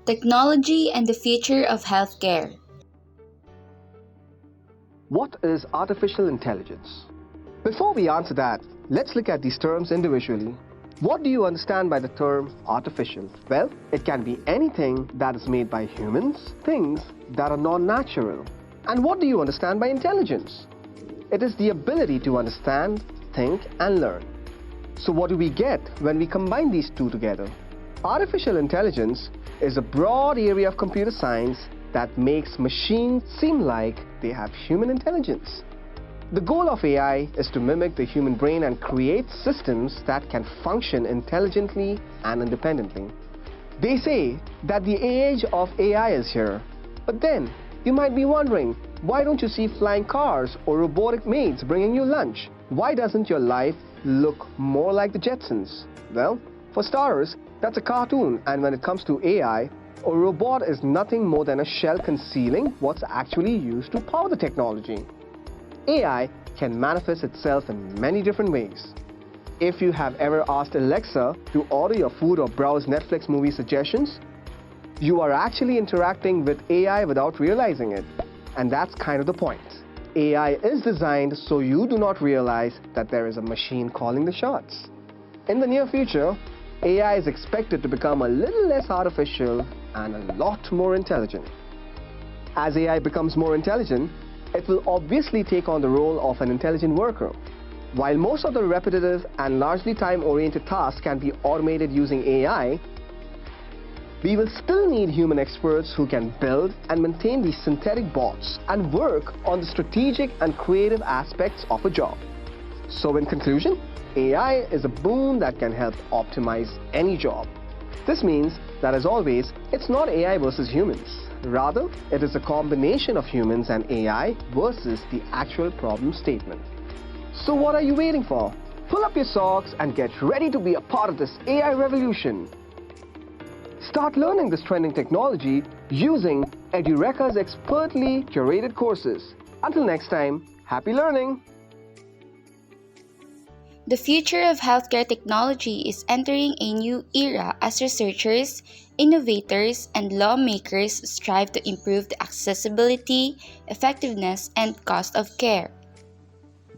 Technology and the future of healthcare. What is artificial intelligence? Before we answer that, let's look at these terms individually. What do you understand by the term artificial? Well, it can be anything that is made by humans, things that are non-natural. And what do you understand by intelligence? It is the ability to understand, think, and learn. So what do we get when we combine these two together? Artificial intelligence is a broad area of computer science that makes machines seem like they have human intelligence. The goal of AI is to mimic the human brain and create systems that can function intelligently and independently. They say that the age of AI is here. But then, you might be wondering, why don't you see flying cars or robotic maids bringing you lunch? Why doesn't your life look more like the Jetsons? Well, for starters, that's a cartoon, and when it comes to AI, a robot is nothing more than a shell concealing what's actually used to power the technology. AI can manifest itself in many different ways. If you have ever asked Alexa to order your food or browse Netflix movie suggestions, you are actually interacting with AI without realizing it. And that's kind of the point. AI is designed so you do not realize that there is a machine calling the shots. In the near future, AI is expected to become a little less artificial and a lot more intelligent. As AI becomes more intelligent, it will obviously take on the role of an intelligent worker. While most of the repetitive and largely time-oriented tasks can be automated using AI, we will still need human experts who can build and maintain these synthetic bots and work on the strategic and creative aspects of a job. So in conclusion, AI is a boon that can help optimize any job. This means that, as always, it's not AI versus humans. Rather, it is a combination of humans and AI versus the actual problem statement. So what are you waiting for? Pull up your socks and get ready to be a part of this AI revolution. Start learning this trending technology using Edureka's expertly curated courses. Until next time, happy learning! The future of healthcare technology is entering a new era as researchers, innovators, and lawmakers strive to improve the accessibility, effectiveness, and cost of care.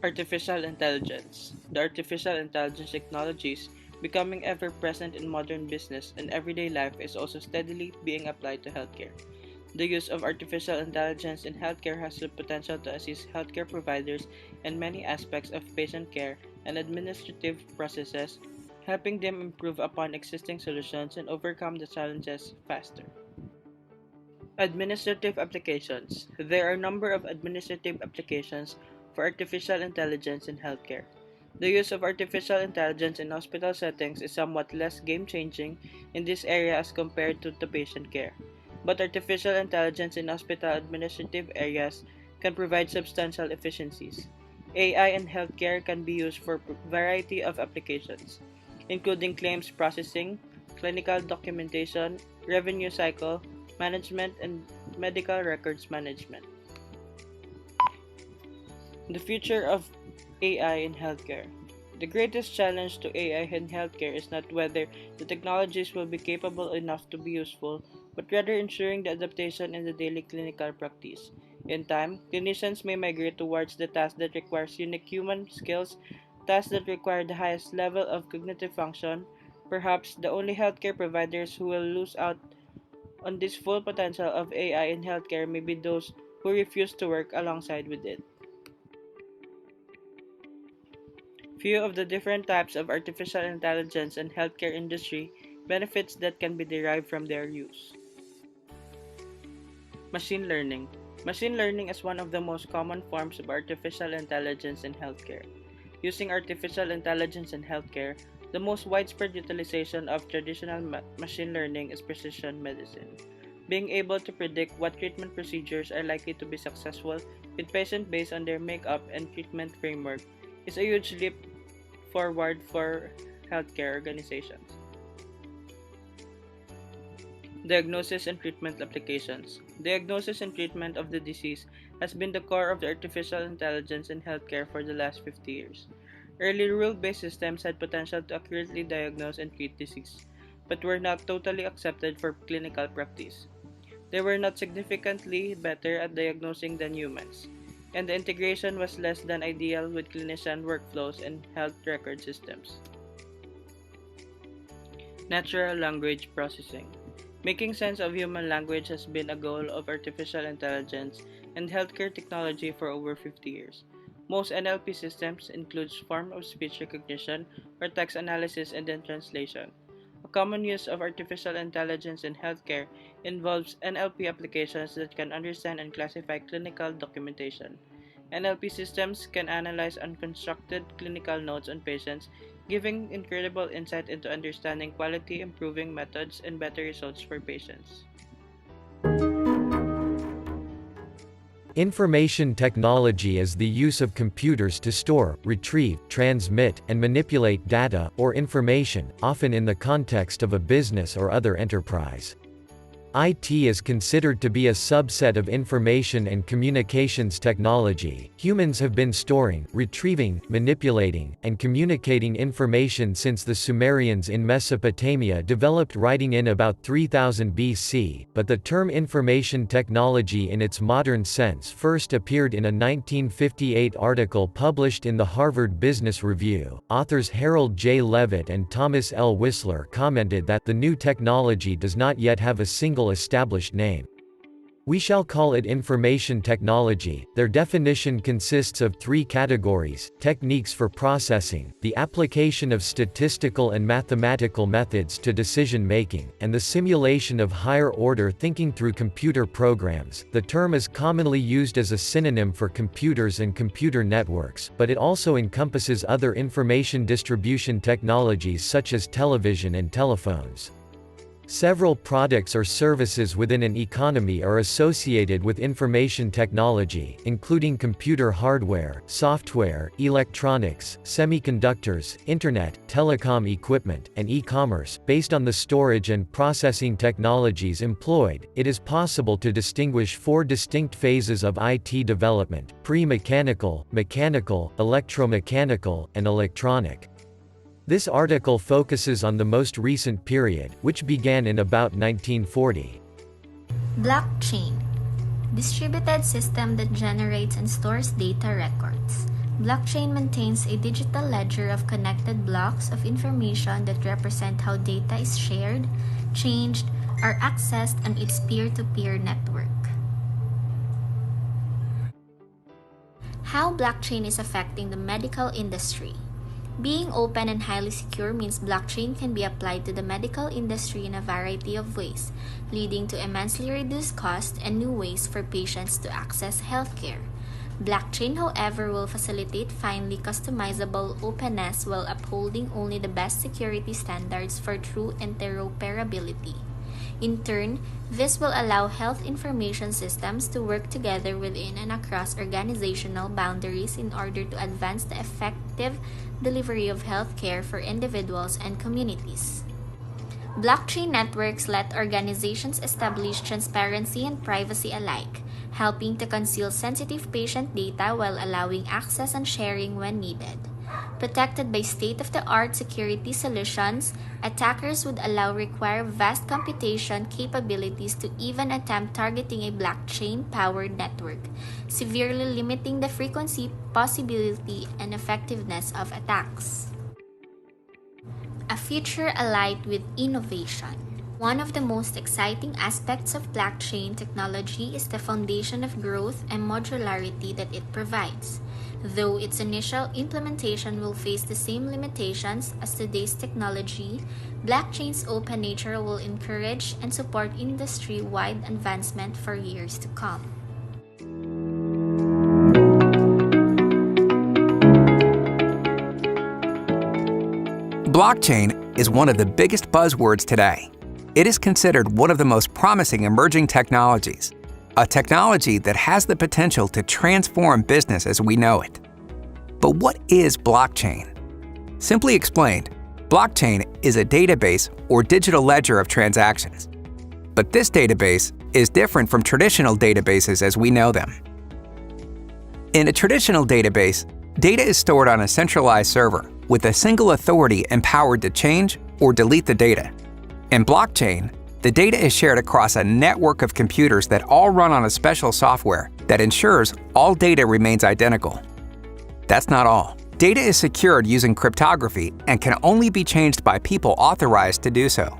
Artificial intelligence. The artificial intelligence technologies becoming ever present in modern business and everyday life is also steadily being applied to healthcare. The use of artificial intelligence in healthcare has the potential to assist healthcare providers in many aspects of patient care and administrative processes, helping them improve upon existing solutions and overcome the challenges faster. Administrative applications. There are a number of administrative applications for artificial intelligence in healthcare. The use of artificial intelligence in hospital settings is somewhat less game-changing in this area as compared to the patient care. But artificial intelligence in hospital administrative areas can provide substantial efficiencies. AI in healthcare can be used for a variety of applications, including claims processing, clinical documentation, revenue cycle management, and medical records management. The future of AI in healthcare. The greatest challenge to AI in healthcare is not whether the technologies will be capable enough to be useful, but rather ensuring the adaptation in the daily clinical practice. In time, clinicians may migrate towards the tasks that require unique human skills, tasks that require the highest level of cognitive function. Perhaps the only healthcare providers who will lose out on this full potential of AI in healthcare may be those who refuse to work alongside with it. Few of the different types of artificial intelligence and healthcare industry benefits that can be derived from their use. Machine learning. Machine learning is one of the most common forms of artificial intelligence in healthcare. Using artificial intelligence in healthcare, the most widespread utilization of traditional machine learning is precision medicine. Being able to predict what treatment procedures are likely to be successful with patients based on their makeup and treatment framework is a huge leap forward for healthcare organizations. Diagnosis and treatment applications. Diagnosis and treatment of the disease has been the core of the artificial intelligence in healthcare for the last 50 years. Early rule-based systems had potential to accurately diagnose and treat disease, but were not totally accepted for clinical practice. They were not significantly better at diagnosing than humans, and the integration was less than ideal with clinician workflows and health record systems. Natural language processing. Making sense of human language has been a goal of artificial intelligence and healthcare technology for over 50 years. Most NLP systems include form of speech recognition or text analysis and then translation. A common use of artificial intelligence in healthcare involves NLP applications that can understand and classify clinical documentation. NLP systems can analyze unconstructed clinical notes on patients, giving incredible insight into understanding quality improving methods and better results for patients. Information technology is the use of computers to store, retrieve, transmit, and manipulate data or information, often in the context of a business or other enterprise. IT is considered to be a subset of information and communications technology. Humans have been storing, retrieving, manipulating, and communicating information since the Sumerians in Mesopotamia developed writing in about 3000 BC, but the term information technology in its modern sense first appeared in a 1958 article published in the Harvard Business Review. Authors Harold J. Levitt and Thomas L. Whistler commented that the new technology does not yet have a single established name. We shall call it information technology. Their definition consists of three categories: techniques for processing, the application of statistical and mathematical methods to decision making, and the simulation of higher order thinking through computer programs. The term is commonly used as a synonym for computers and computer networks, but it also encompasses other information distribution technologies such as television and telephones. Several products or services within an economy are associated with information technology, including computer hardware, software, electronics, semiconductors, internet, telecom equipment, and e-commerce. Based on the storage and processing technologies employed, it is possible to distinguish four distinct phases of IT development: pre-mechanical, mechanical, electromechanical, and electronic. This article focuses on the most recent period, which began in about 1940. Blockchain. Distributed system that generates and stores data records. Blockchain maintains a digital ledger of connected blocks of information that represent how data is shared, changed, or accessed on its peer-to-peer network. How blockchain is affecting the medical industry. Being open and highly secure means blockchain can be applied to the medical industry in a variety of ways, leading to immensely reduced costs and new ways for patients to access healthcare. Blockchain, however, will facilitate finely customizable openness while upholding only the best security standards for true interoperability. In turn, this will allow health information systems to work together within and across organizational boundaries in order to advance the effective delivery of healthcare for individuals and communities. Blockchain networks let organizations establish transparency and privacy alike, helping to conceal sensitive patient data while allowing access and sharing when needed. Protected by state-of-the-art security solutions, attackers would require vast computation capabilities to even attempt targeting a blockchain-powered network, severely limiting the frequency, possibility, and effectiveness of attacks. A future allied with innovation. One of the most exciting aspects of blockchain technology is the foundation of growth and modularity that it provides. Though its initial implementation will face the same limitations as today's technology, blockchain's open nature will encourage and support industry-wide advancement for years to come. Blockchain is one of the biggest buzzwords today. It is considered one of the most promising emerging technologies, a technology that has the potential to transform business as we know it. But what is blockchain? Simply explained, blockchain is a database or digital ledger of transactions. But this database is different from traditional databases as we know them. In a traditional database, data is stored on a centralized server with a single authority empowered to change or delete the data. In blockchain, the data is shared across a network of computers that all run on a special software that ensures all data remains identical. That's not all. Data is secured using cryptography and can only be changed by people authorized to do so.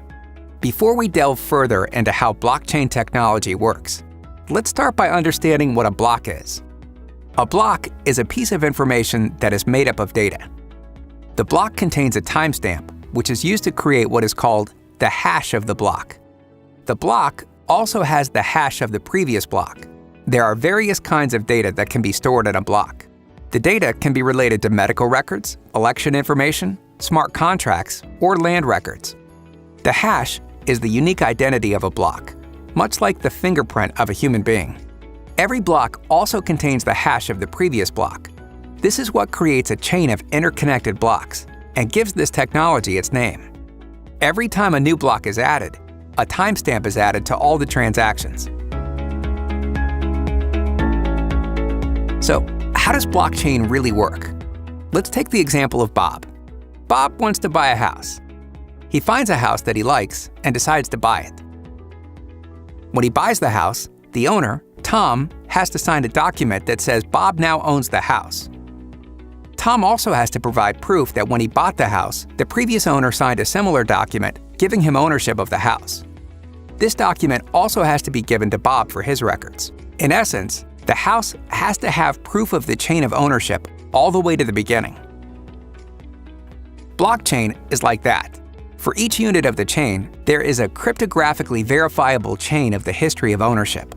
Before we delve further into how blockchain technology works, let's start by understanding what a block is. A block is a piece of information that is made up of data. The block contains a timestamp, which is used to create what is called the hash of the block. The block also has the hash of the previous block. There are various kinds of data that can be stored in a block. The data can be related to medical records, election information, smart contracts, or land records. The hash is the unique identity of a block, much like the fingerprint of a human being. Every block also contains the hash of the previous block. This is what creates a chain of interconnected blocks and gives this technology its name. Every time a new block is added, a timestamp is added to all the transactions. So, how does blockchain really work? Let's take the example of Bob. Bob wants to buy a house. He finds a house that he likes and decides to buy it. When he buys the house, the owner, Tom, has to sign a document that says Bob now owns the house. Tom also has to provide proof that when he bought the house, the previous owner signed a similar document giving him ownership of the house. This document also has to be given to Bob for his records. In essence, the house has to have proof of the chain of ownership all the way to the beginning. Blockchain is like that. For each unit of the chain, there is a cryptographically verifiable chain of the history of ownership.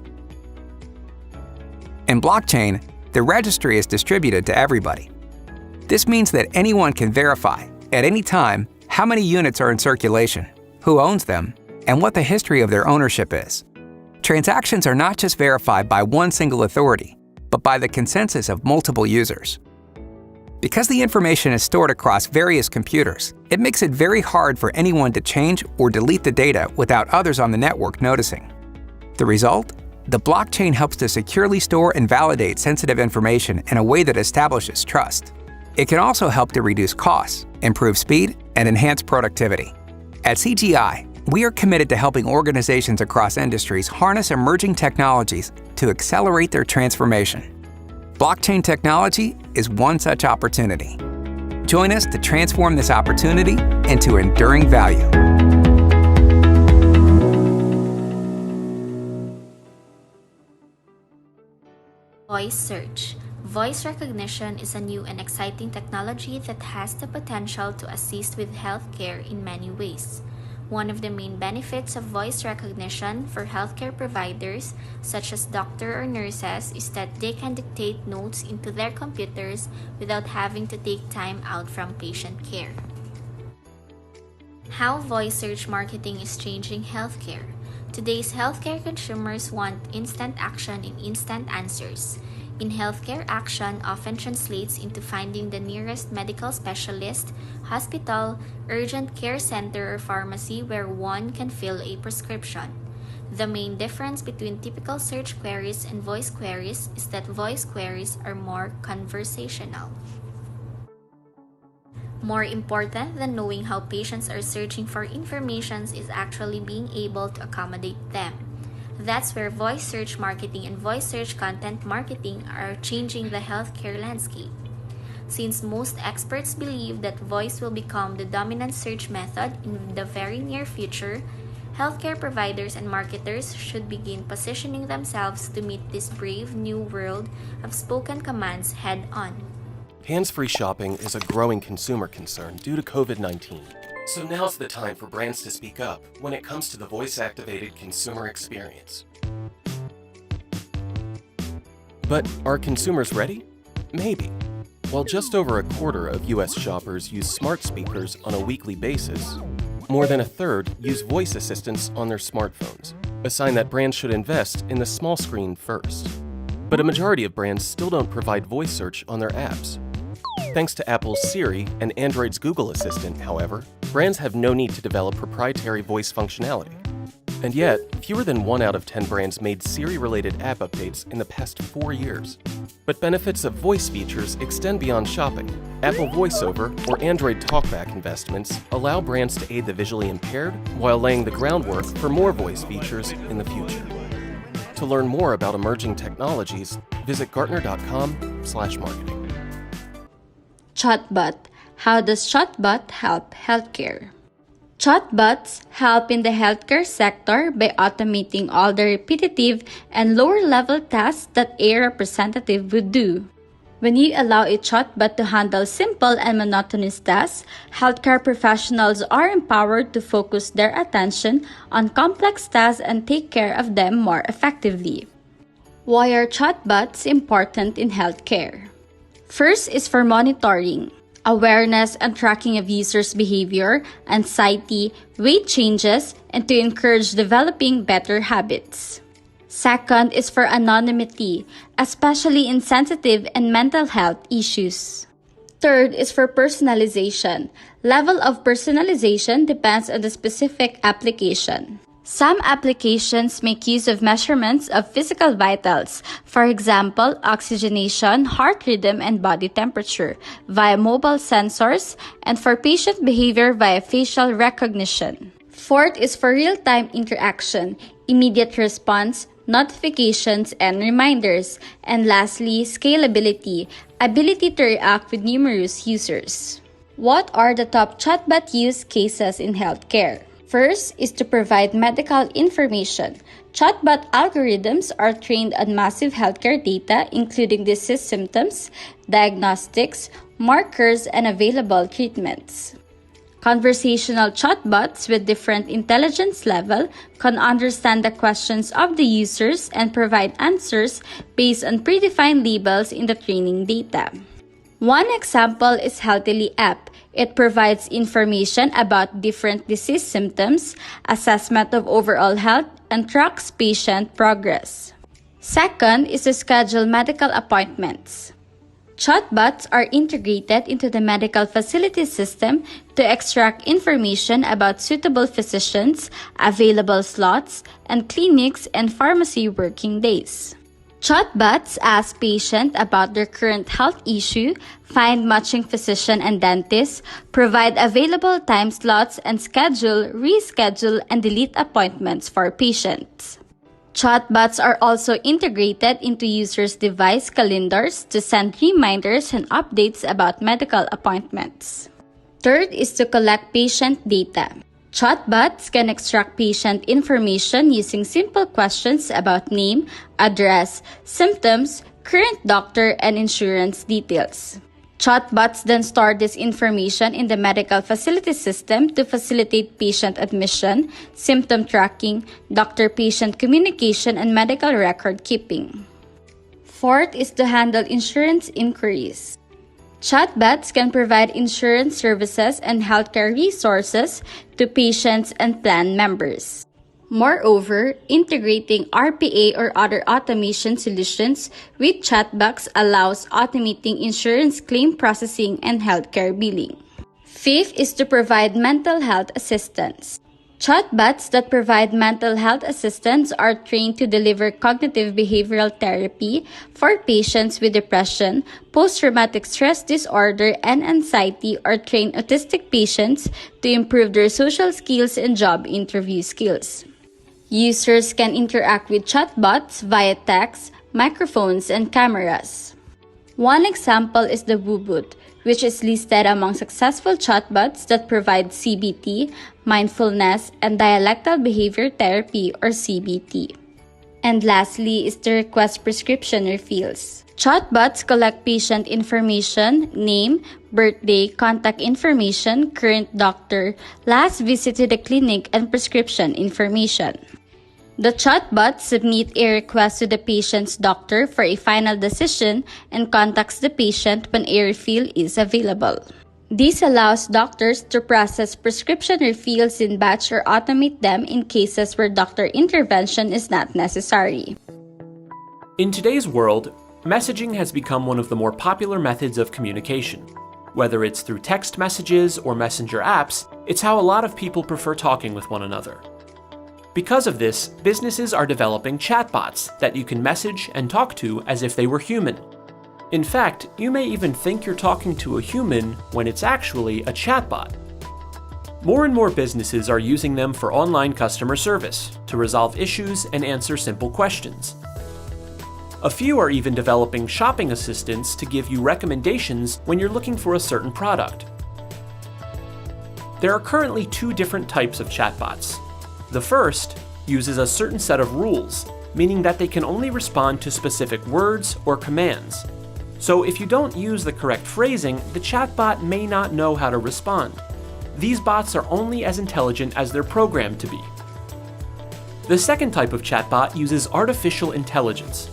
In blockchain, the registry is distributed to everybody. This means that anyone can verify, at any time, how many units are in circulation, who owns them, and what the history of their ownership is. Transactions are not just verified by one single authority, but by the consensus of multiple users. Because the information is stored across various computers, it makes it very hard for anyone to change or delete the data without others on the network noticing. The result? The blockchain helps to securely store and validate sensitive information in a way that establishes trust. It can also help to reduce costs, improve speed, and enhance productivity. At CGI, we are committed to helping organizations across industries harness emerging technologies to accelerate their transformation. Blockchain technology is one such opportunity. Join us to transform this opportunity into enduring value. Voice search. Voice recognition is a new and exciting technology that has the potential to assist with healthcare in many ways. One of the main benefits of voice recognition for healthcare providers, such as doctors or nurses, is that they can dictate notes into their computers without having to take time out from patient care. How voice search marketing is changing healthcare. Today's healthcare consumers want instant action and instant answers. In healthcare, action often translates into finding the nearest medical specialist, hospital, urgent care center, or pharmacy where one can fill a prescription. The main difference between typical search queries and voice queries is that voice queries are more conversational. More important than knowing how patients are searching for information is actually being able to accommodate them. That's where voice search marketing and voice search content marketing are changing the healthcare landscape. Since most experts believe that voice will become the dominant search method in the very near future, healthcare providers and marketers should begin positioning themselves to meet this brave new world of spoken commands head-on. Hands-free shopping is a growing consumer concern due to COVID-19. So now's the time for brands to speak up when it comes to the voice-activated consumer experience. But are consumers ready? Maybe. While just over a quarter of US shoppers use smart speakers on a weekly basis, more than a third use voice assistants on their smartphones, a sign that brands should invest in the small screen first. But a majority of brands still don't provide voice search on their apps. Thanks to Apple's Siri and Android's Google Assistant, however, brands have no need to develop proprietary voice functionality. And yet, fewer than 1 out of 10 brands made Siri-related app updates in the past 4 years. But benefits of voice features extend beyond shopping. Apple VoiceOver or Android TalkBack investments allow brands to aid the visually impaired while laying the groundwork for more voice features in the future. To learn more about emerging technologies, visit gartner.com/marketing. Chatbot. How does chatbot help healthcare? Chatbots help in the healthcare sector by automating all the repetitive and lower-level tasks that a representative would do. When you allow a chatbot to handle simple and monotonous tasks, healthcare professionals are empowered to focus their attention on complex tasks and take care of them more effectively. Why are chatbots important in healthcare? First is for monitoring, awareness and tracking of users' behavior, anxiety, weight changes, and to encourage developing better habits. Second is for anonymity, especially in sensitive and mental health issues. Third is for personalization. Level of personalization depends on the specific application. Some applications make use of measurements of physical vitals, for example, oxygenation, heart rhythm, and body temperature, via mobile sensors, and for patient behavior via facial recognition. Fourth is for real-time interaction, immediate response, notifications, and reminders. And lastly, scalability, ability to react with numerous users. What are the top chatbot use cases in healthcare? First is to provide medical information. Chatbot algorithms are trained on massive healthcare data, including disease symptoms, diagnostics, markers, and available treatments. Conversational chatbots with different intelligence level can understand the questions of the users and provide answers based on predefined labels in the training data. One example is Steadily app. It provides information about different disease symptoms, assessment of overall health, and tracks patient progress. Second is to schedule medical appointments. Chatbots are integrated into the medical facility system to extract information about suitable physicians, available slots, and clinics and pharmacy working days. Chatbots ask patients about their current health issue, find matching physician and dentist, provide available time slots, and schedule, reschedule, and delete appointments for patients. Chatbots are also integrated into users' device calendars to send reminders and updates about medical appointments. Third is to collect patient data. Chatbots can extract patient information using simple questions about name, address, symptoms, current doctor, and insurance details. Chatbots then store this information in the medical facility system to facilitate patient admission, symptom tracking, doctor-patient communication, and medical record keeping. Fourth is to handle insurance inquiries. Chatbots can provide insurance services and healthcare resources to patients and plan members. Moreover, integrating RPA or other automation solutions with chatbots allows automating insurance claim processing and healthcare billing. Fifth is to provide mental health assistance. Chatbots that provide mental health assistance are trained to deliver cognitive behavioral therapy for patients with depression, post-traumatic stress disorder, and anxiety, or train autistic patients to improve their social skills and job interview skills. Users can interact with chatbots via text, microphones, and cameras. One example is the Woobot, which is listed among successful chatbots that provide CBT, mindfulness, and dialectal behavior therapy or CBT. And lastly is to request prescription refills. Chatbots collect patient information, name, birthday, contact information, current doctor, last visit to the clinic, and prescription information. The chatbot submits a request to the patient's doctor for a final decision and contacts the patient when a refill is available. This allows doctors to process prescription refills in batch or automate them in cases where doctor intervention is not necessary. In today's world, messaging has become one of the more popular methods of communication. Whether it's through text messages or messenger apps, it's how a lot of people prefer talking with one another. Because of this, businesses are developing chatbots that you can message and talk to as if they were human. In fact, you may even think you're talking to a human when it's actually a chatbot. More and more businesses are using them for online customer service, to resolve issues and answer simple questions. A few are even developing shopping assistants to give you recommendations when you're looking for a certain product. There are currently two different types of chatbots. The first uses a certain set of rules, meaning that they can only respond to specific words or commands. So if you don't use the correct phrasing, the chatbot may not know how to respond. These bots are only as intelligent as they're programmed to be. The second type of chatbot uses artificial intelligence.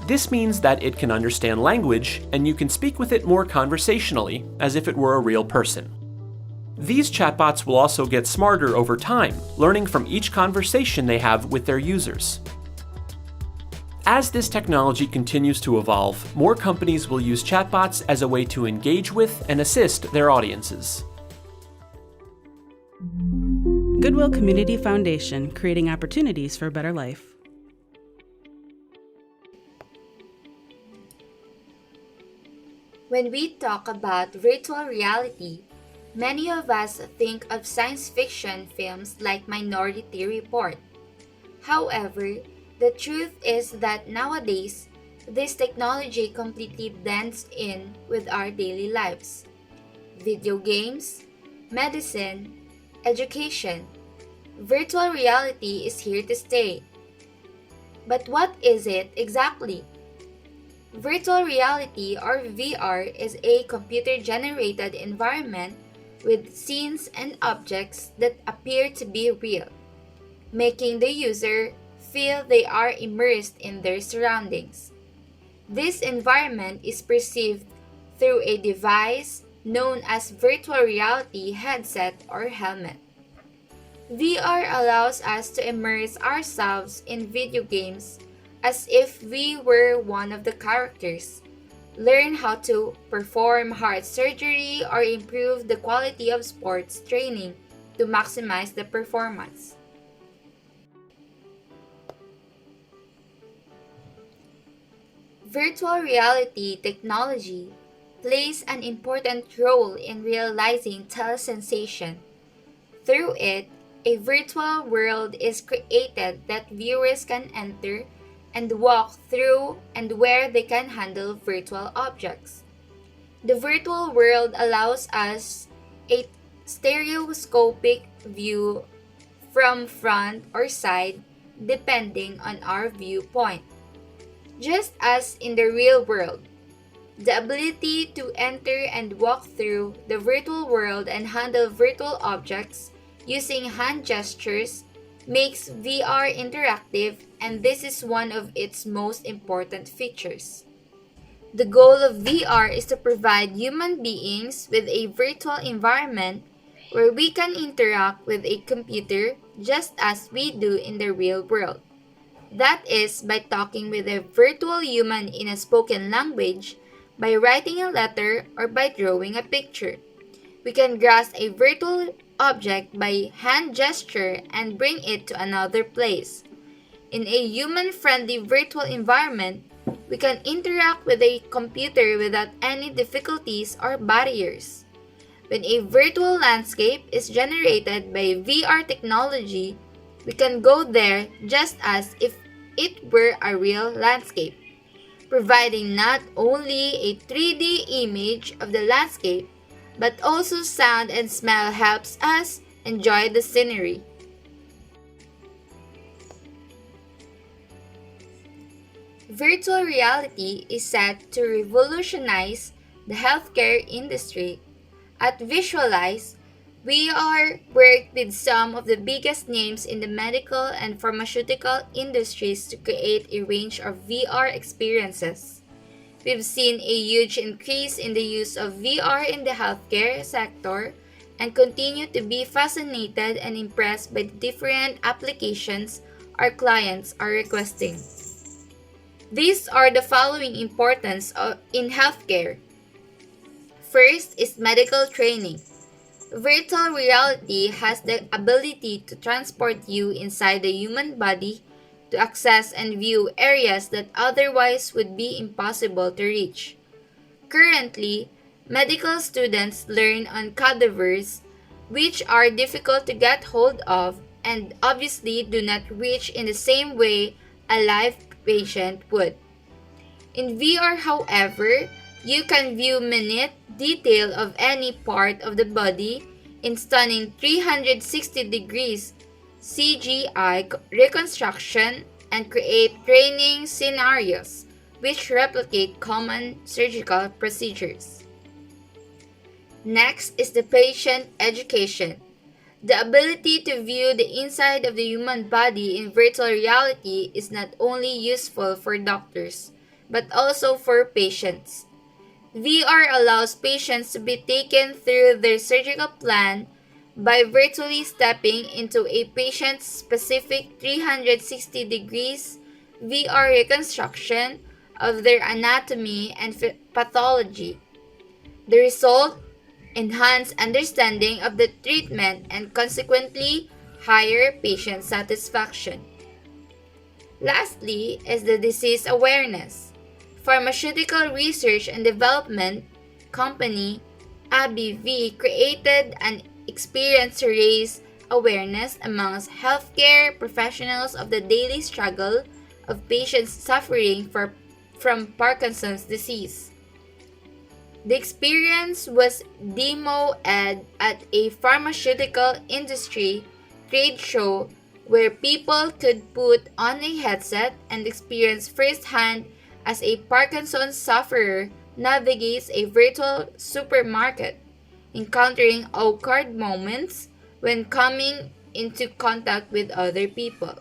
This means that it can understand language, and you can speak with it more conversationally, as if it were a real person. These chatbots will also get smarter over time, learning from each conversation they have with their users. As this technology continues to evolve, more companies will use chatbots as a way to engage with and assist their audiences. Goodwill Community Foundation, creating opportunities for a better life. When we talk about virtual reality, many of us think of science fiction films like Minority Report. However, the truth is that nowadays, this technology completely blends in with our daily lives. Video games, medicine, education. Virtual reality is here to stay. But what is it exactly? Virtual reality or VR is a computer-generated environment with scenes and objects that appear to be real, making the user feel they are immersed in their surroundings. This environment is perceived through a device known as virtual reality headset or helmet. VR allows us to immerse ourselves in video games as if we were one of the characters, learn how to perform heart surgery, or improve the quality of sports training to maximize the performance. Virtual reality technology plays an important role in realizing telesensation. Through it, a virtual world is created that viewers can enter and walk through and where they can handle virtual objects. The virtual world allows us a stereoscopic view from front or side depending on our viewpoint. Just as in the real world, the ability to enter and walk through the virtual world and handle virtual objects using hand gestures makes VR interactive, and this is one of its most important features. The goal of VR is to provide human beings with a virtual environment where we can interact with a computer just as we do in the real world. That is, by talking with a virtual human in a spoken language, by writing a letter, or by drawing a picture. We can grasp a virtual object by hand gesture and bring it to another place. In a human-friendly virtual environment, we can interact with a computer without any difficulties or barriers. When a virtual landscape is generated by VR technology, we can go there just as if it were a real landscape, providing not only a 3D image of the landscape, but also sound and smell helps us enjoy the scenery. Virtual reality is set to revolutionize the healthcare industry. At Visualize, we are worked with some of the biggest names in the medical and pharmaceutical industries to create a range of VR experiences. We've seen a huge increase in the use of VR in the healthcare sector and continue to be fascinated and impressed by the different applications our clients are requesting. These are the following importance in healthcare. First is medical training. Virtual reality has the ability to transport you inside the human body to access and view areas that otherwise would be impossible to reach. Currently, medical students learn on cadavers, which are difficult to get hold of and obviously do not reach in the same way a live patient would. In VR, however, you can view minute detail of any part of the body in stunning 360 degrees CGI reconstruction and create training scenarios which replicate common surgical procedures. Next is the patient education. The ability to view the inside of the human body in virtual reality is not only useful for doctors, but also for patients. VR allows patients to be taken through their surgical plan by virtually stepping into a patient's specific 360 degrees VR reconstruction of their anatomy and pathology. The result: enhanced understanding of the treatment and consequently higher patient satisfaction. Lastly is the disease awareness. Pharmaceutical research and development company AbbVie created an experience to raise awareness amongst healthcare professionals of the daily struggle of patients suffering from Parkinson's disease. The experience was demoed at a pharmaceutical industry trade show where people could put on a headset and experience firsthand as a Parkinson's sufferer navigates a virtual supermarket, encountering awkward moments when coming into contact with other people.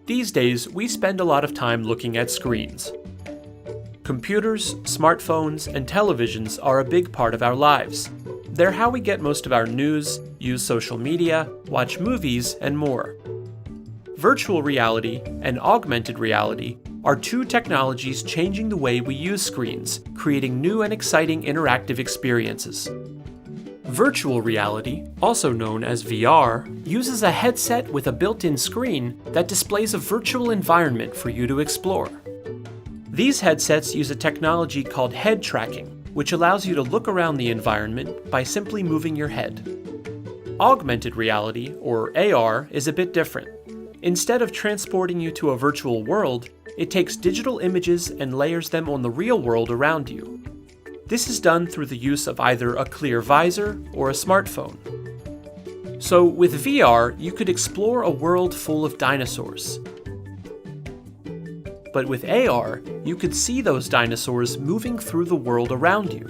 These days, we spend a lot of time looking at screens. Computers, smartphones, and televisions are a big part of our lives. They're how we get most of our news, use social media, watch movies, and more. Virtual reality and augmented reality are two technologies changing the way we use screens, creating new and exciting interactive experiences. Virtual reality, also known as VR, uses a headset with a built-in screen that displays a virtual environment for you to explore. These headsets use a technology called head tracking, which allows you to look around the environment by simply moving your head. Augmented reality, or AR, is a bit different. Instead of transporting you to a virtual world, it takes digital images and layers them on the real world around you. This is done through the use of either a clear visor or a smartphone. So with VR, you could explore a world full of dinosaurs. But with AR, you could see those dinosaurs moving through the world around you.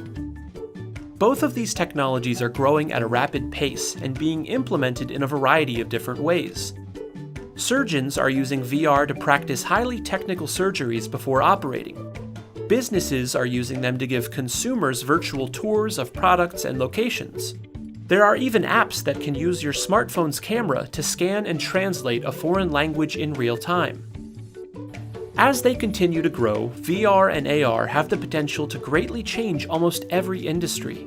Both of these technologies are growing at a rapid pace and being implemented in a variety of different ways. Surgeons are using VR to practice highly technical surgeries before operating. Businesses are using them to give consumers virtual tours of products and locations. There are even apps that can use your smartphone's camera to scan and translate a foreign language in real time. As they continue to grow, VR and AR have the potential to greatly change almost every industry.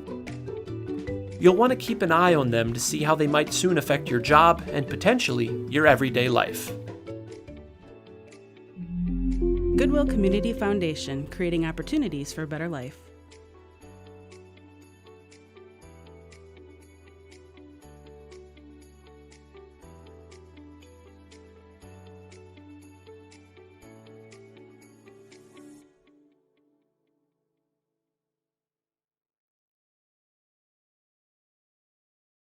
You'll want to keep an eye on them to see how they might soon affect your job and potentially your everyday life. Goodwill Community Foundation, creating opportunities for a better life.